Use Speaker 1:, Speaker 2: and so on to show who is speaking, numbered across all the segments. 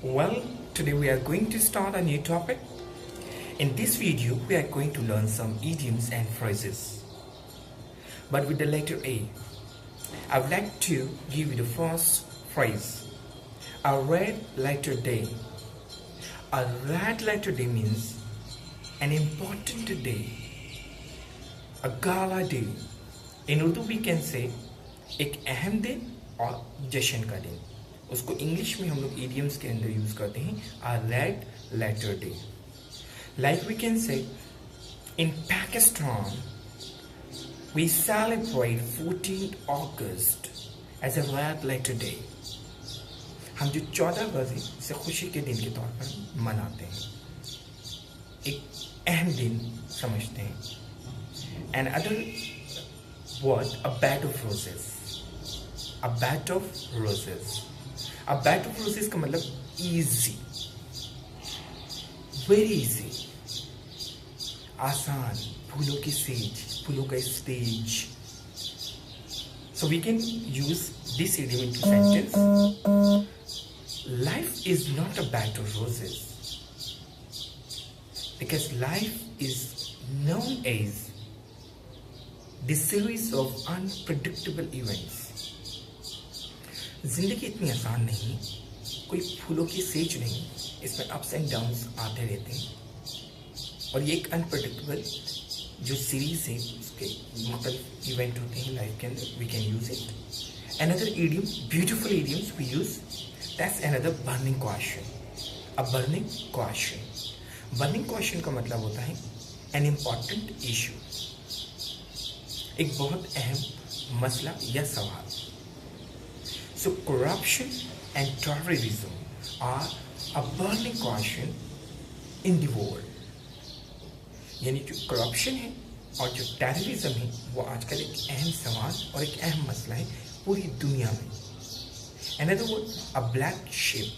Speaker 1: Well, today we are going to start a new topic. In this video, we are going to learn some idioms and phrases. But with the letter A, I would like to give you the first phrase. A red letter day. A red letter day means an important day, a gala day. In Urdu we can say एक अहम दिन और जश्न का दिन. उसको English में हम लोग idioms के अंदर यूज करते हैं a red letter day. Like we can say in Pakistan we celebrate 14th August as a red letter day. हम जो 14 अगस्त से खुशी के दिन के तौर पर मनाते हैं, एक अहम दिन समझते हैं. And other word, a bed of roses. A bed of roses. A bed of roses का मतलब easy, very easy, आसान, फूलों की सेज, फूलों का stage. So we can use this idiom into sentence. Life is not a bed of roses, because life is known as the series of unpredictable events. जिंदगी इतनी आसान नहीं, कोई फूलों की सेज नहीं, इसमें अप्स एंड डाउन्स आते रहते हैं. और ये एक अनप्रेडिक्टेबल जो सीरीज है, उसके मुख्तलिफ इवेंट होते हैं लाइफ के अंदर. We can use it. Another idiom, beautiful idioms we use, that's another burning question. A burning question. Burning question का मतलब होता है एन इम्पॉर्टेंट इशू, एक बहुत अहम मसला या सवाल. So corruption and terrorism are a burning question in the world. यानी जो करप्शन है और जो टेररिज्म है वो आजकल एक अहम सवाल और एक अहम मसला है पूरी दुनिया में. Another word, a black sheep.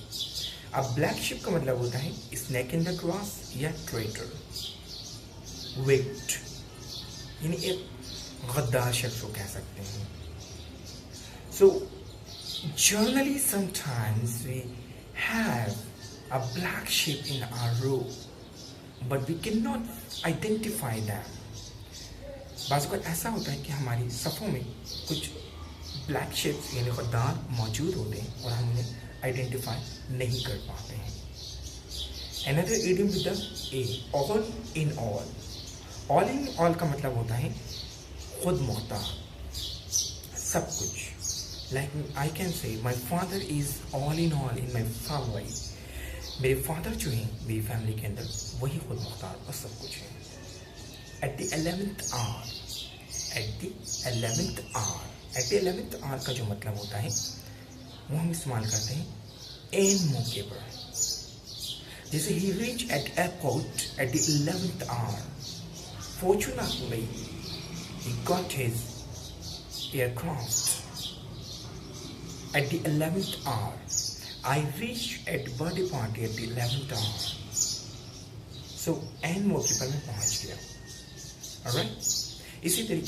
Speaker 1: A black sheep का मतलब होता है snake in the grass या traitor. Wicked यानी एक गद्दार शख्स को कह सकते हैं. So generally sometimes we have a black sheep in our row, but we cannot identify them. बाज़ वक़्त ऐसा होता है कि हमारी सफ़ों में कुछ ब्लैक शेप्स यानी गद्दार मौजूद होते हैं और हम उन्हें आइडेंटिफाई नहीं कर पाते हैं. Another idiom with the A, all in all. All in all का मतलब होता है खुद मुख्तार, सब कुछ. Like I can say my father is all in my family. मेरे फादर जो हैं मेरी फैमिली के अंदर वही खुद मुख्तार और सब कुछ है. At the 11th hour. At the 11th hour. At the 11th hour का जो मतलब होता है वो हम इस्तेमाल करते हैं एन मौके पर. जैसे he reached at airport at the 11th hour. Fortunately he got his aircraft at the 11th hour. I reached at birthday party at the 11th hour. So, एन मौके पर मैं पहुंच गया. Alright? इसी तरीके